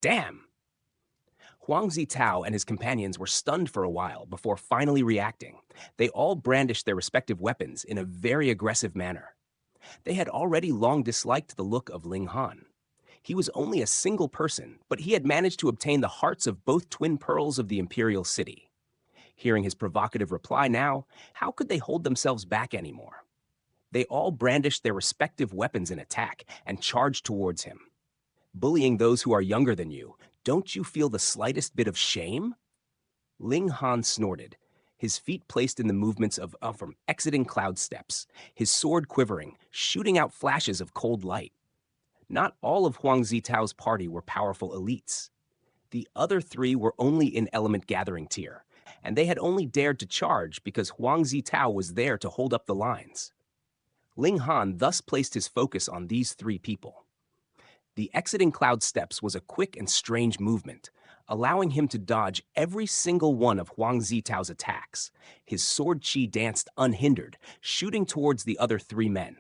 Damn! Huang Zitao and his companions were stunned for a while before finally reacting. They all brandished their respective weapons in a very aggressive manner. They had already long disliked the look of Ling Han. He was only a single person, but he had managed to obtain the hearts of both twin pearls of the imperial city. Hearing his provocative reply now, how could they hold themselves back anymore? They all brandished their respective weapons in attack and charged towards him. Bullying those who are younger than you, don't you feel the slightest bit of shame? Ling Han snorted, his feet placed in the movements of from exiting cloud steps, his sword quivering, shooting out flashes of cold light. Not all of Huang Zitao's party were powerful elites. The other three were only in element gathering tier, and they had only dared to charge because Huang Zitao was there to hold up the lines. Ling Han thus placed his focus on these three people. The exiting cloud steps was a quick and strange movement, allowing him to dodge every single one of Huang Zitao's attacks. His sword chi danced unhindered, shooting towards the other three men.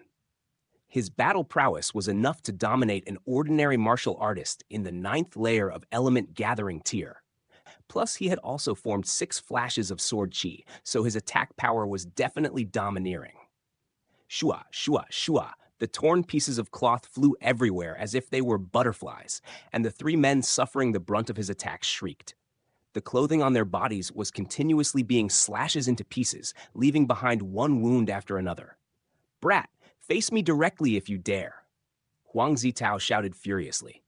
His battle prowess was enough to dominate an ordinary martial artist in the 9th layer of element gathering tier. Plus, he had also formed 6 flashes of sword chi, so his attack power was definitely domineering. Shua, shua, shua. The torn pieces of cloth flew everywhere as if they were butterflies, and the three men suffering the brunt of his attacks shrieked. The clothing on their bodies was continuously being slashes into pieces, leaving behind one wound after another. Brat, face me directly if you dare. Huang Zitao shouted furiously.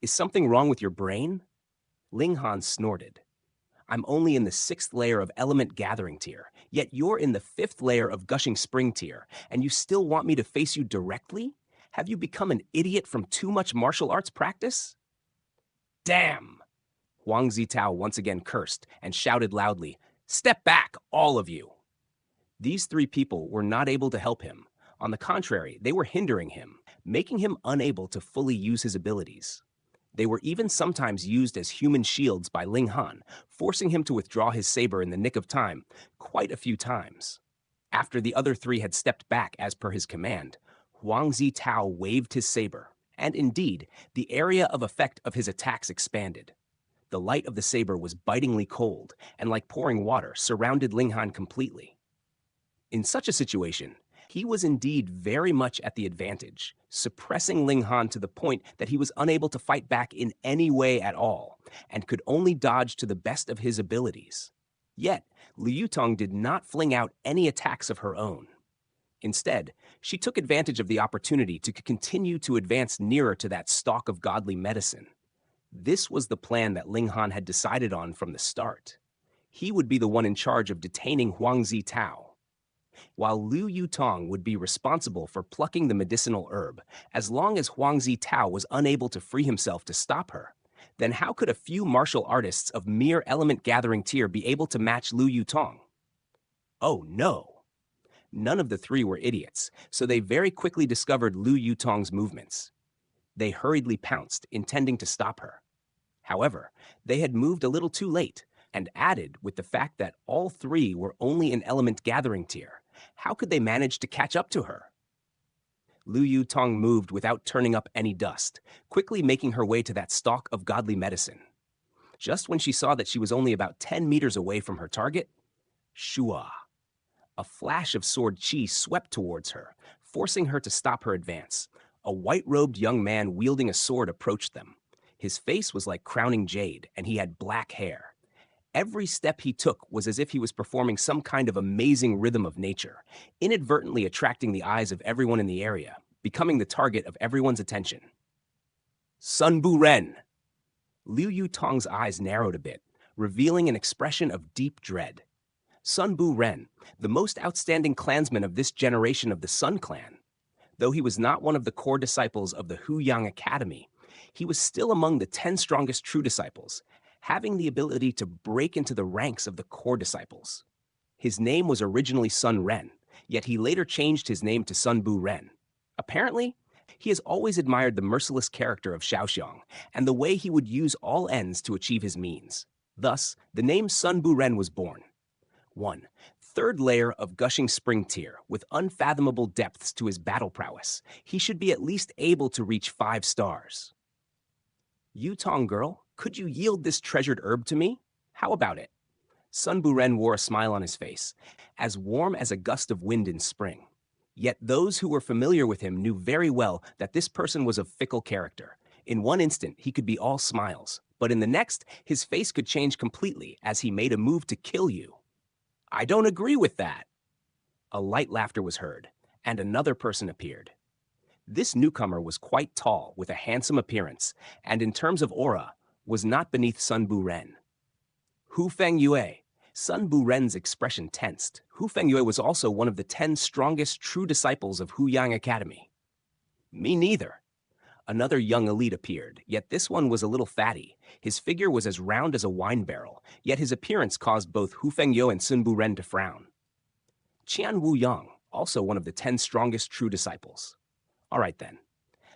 Is something wrong with your brain? Ling Han snorted. I'm only in the 6th layer of element gathering tier, yet you're in the 5th layer of gushing spring tier, and you still want me to face you directly? Have you become an idiot from too much martial arts practice? Damn! Huang Zitao once again cursed and shouted loudly, Step back, all of you! These three people were not able to help him. On the contrary, they were hindering him, making him unable to fully use his abilities. They were even sometimes used as human shields by Ling Han, forcing him to withdraw his saber in the nick of time quite a few times. After the other three had stepped back as per his command, Huang Zitao waved his saber, and indeed, the area of effect of his attacks expanded. The light of the saber was bitingly cold, and like pouring water, surrounded Ling Han completely. In such a situation, he was indeed very much at the advantage, suppressing Ling Han to the point that he was unable to fight back in any way at all, and could only dodge to the best of his abilities. Yet, Liu Yutong did not fling out any attacks of her own. Instead, she took advantage of the opportunity to continue to advance nearer to that stalk of godly medicine. This was the plan that Ling Han had decided on from the start. He would be the one in charge of detaining Huang Zitao, while Liu Yutong would be responsible for plucking the medicinal herb. As long as Huang Zitao was unable to free himself to stop her, then how could a few martial artists of mere element gathering tier be able to match Liu Yutong? Oh no! None of the three were idiots, so they very quickly discovered Liu Yutong's movements. They hurriedly pounced, intending to stop her. However, they had moved a little too late, and added with the fact that all three were only in element gathering tier. How could they manage to catch up to her? Liu Yutong moved without turning up any dust, quickly making her way to that stalk of godly medicine. Just when she saw that she was only about 10 meters away from her target, shua! A flash of sword chi swept towards her, forcing her to stop her advance. A white-robed young man wielding a sword approached them. His face was like crowning jade, and he had black hair. Every step he took was as if he was performing some kind of amazing rhythm of nature, inadvertently attracting the eyes of everyone in the area, becoming the target of everyone's attention. Sun Bu Ren! Liu Yutong's eyes narrowed a bit, revealing an expression of deep dread. Sun Bu Ren, the most outstanding clansman of this generation of the Sun Clan. Though he was not one of the core disciples of the Huyang Academy, he was still among the 10 strongest true disciples, having the ability to break into the ranks of the core disciples. His name was originally Sun Ren, yet he later changed his name to Sun Bu Ren. Apparently, he has always admired the merciless character of Xiaoxiang and the way he would use all ends to achieve his means. Thus, the name Sun Bu Ren was born. 1. 3rd layer of gushing spring tier, with unfathomable depths to his battle prowess. He should be at least able to reach 5 stars. Yutong girl, could you yield this treasured herb to me? How about it? Sun Buren wore a smile on his face, as warm as a gust of wind in spring. Yet those who were familiar with him knew very well that this person was of fickle character. In one instant, he could be all smiles, but in the next, his face could change completely as he made a move to kill you. I don't agree with that. A light laughter was heard, and another person appeared. This newcomer was quite tall, with a handsome appearance, and in terms of aura, was not beneath Sun Buren. Hu Fengyue. Sun Buren's expression tensed. Hu Fengyue was also one of the 10 strongest true disciples of Huyang Academy. Me neither. Another young elite appeared, yet this one was a little fatty. His figure was as round as a wine barrel, yet his appearance caused both Hu Fengyue and Sun Buren to frown. Qian Wuyang, also one of the 10 strongest true disciples. All right then.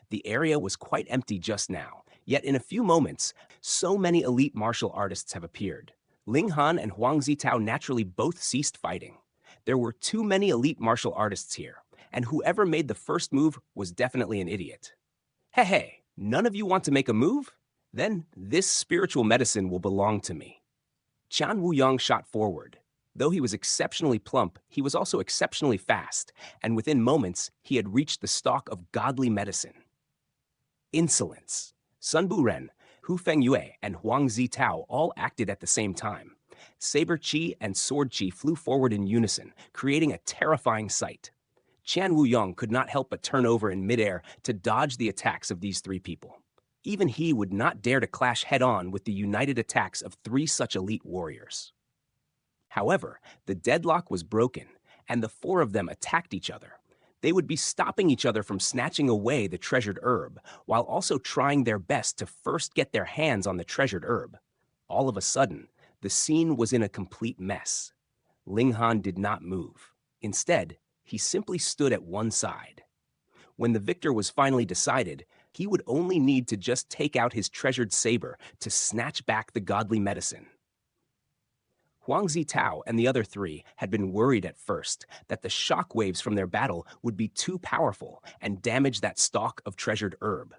The area was quite empty just now, yet in a few moments, so many elite martial artists have appeared. Ling Han and Huang Zitao naturally both ceased fighting. There were too many elite martial artists here, and whoever made the first move was definitely an idiot. Hey, none of you want to make a move? Then this spiritual medicine will belong to me. Qian Wuyang shot forward. Though he was exceptionally plump, he was also exceptionally fast, and within moments, he had reached the stalk of godly medicine. Insolence. Sun Buren, Hu Fengyue, and Huang Zitao all acted at the same time. Saber Chi and Sword Chi flew forward in unison, creating a terrifying sight. Qian Wuyang could not help but turn over in midair to dodge the attacks of these 3 people. Even he would not dare to clash head-on with the united attacks of 3 such elite warriors. However, the deadlock was broken, and the 4 of them attacked each other. They would be stopping each other from snatching away the treasured herb, while also trying their best to first get their hands on the treasured herb. All of a sudden, the scene was in a complete mess. Ling Han did not move. Instead, he simply stood at one side. When the victor was finally decided, he would only need to just take out his treasured saber to snatch back the godly medicine. Huang Zitao and the other 3 had been worried at first that the shock waves from their battle would be too powerful and damage that stalk of treasured herb.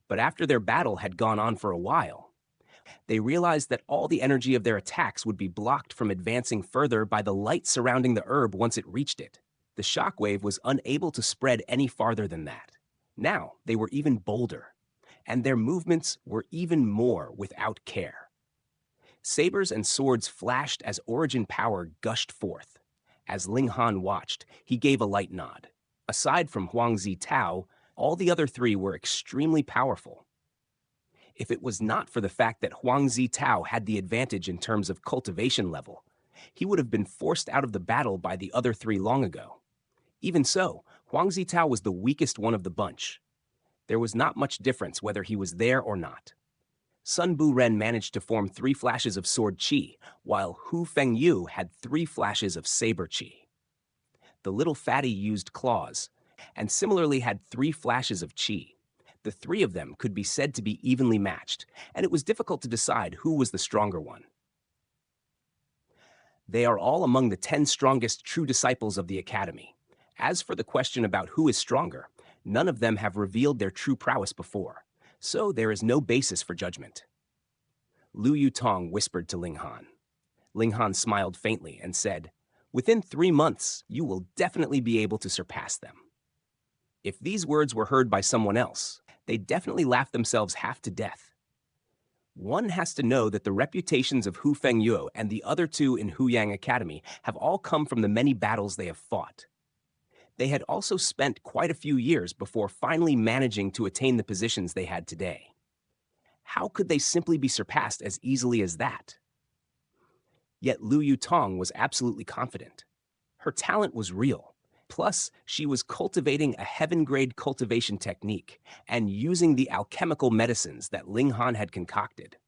But after their battle had gone on for a while, they realized that all the energy of their attacks would be blocked from advancing further by the light surrounding the herb once it reached it. The shock wave was unable to spread any farther than that. Now they were even bolder, and their movements were even more without care. Sabers and swords flashed as origin power gushed forth. As Ling Han watched, he gave a light nod. Aside from Huang Zitao, all the other 3 were extremely powerful. If it was not for the fact that Huang Zitao had the advantage in terms of cultivation level, he would have been forced out of the battle by the other 3 long ago. Even so, Huang Zitao was the weakest one of the bunch. There was not much difference whether he was there or not. Sun Buren managed to form 3 flashes of Sword Chi, while Hu Fengyue had 3 flashes of Saber Chi. The little fatty used claws, and similarly had 3 flashes of Chi. The 3 of them could be said to be evenly matched, and it was difficult to decide who was the stronger one. They are all among the 10 strongest true disciples of the Academy. As for the question about who is stronger, none of them have revealed their true prowess before, so there is no basis for judgment. Lu Yutong whispered to Ling Han. Ling Han smiled faintly and said, "Within 3 months, you will definitely be able to surpass them." If these words were heard by someone else, they'd definitely laugh themselves half to death. One has to know that the reputations of Hu Fengyue and the other 2 in Huyang Academy have all come from the many battles they have fought. They had also spent quite a few years before finally managing to attain the positions they had today. How could they simply be surpassed as easily as that? Yet Lu Yutong was absolutely confident. Her talent was real. Plus, she was cultivating a heaven-grade cultivation technique and using the alchemical medicines that Ling Han had concocted.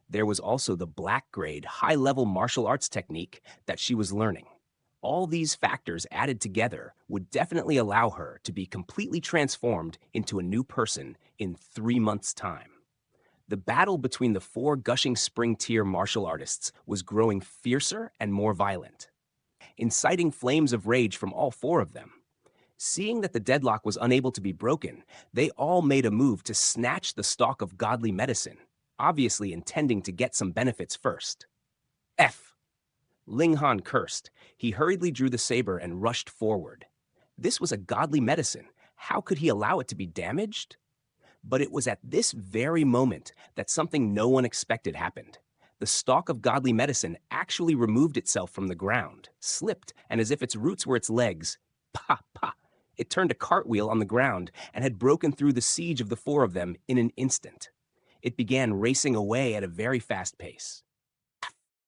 There was also the black-grade, high-level martial arts technique that she was learning. All these factors added together would definitely allow her to be completely transformed into a new person in 3 months' time. The battle between the 4 gushing spring-tier martial artists was growing fiercer and more violent, inciting flames of rage from all 4 of them. Seeing that the deadlock was unable to be broken, they all made a move to snatch the stalk of godly medicine, obviously intending to get some benefits first. F. Ling Han cursed. He hurriedly drew the saber and rushed forward. This was a godly medicine. How could he allow it to be damaged? But it was at this very moment that something no one expected happened. The stalk of godly medicine actually removed itself from the ground, slipped, and as if its roots were its legs, pa, pa, it turned a cartwheel on the ground and had broken through the siege of the four of them in an instant. It began racing away at a very fast pace.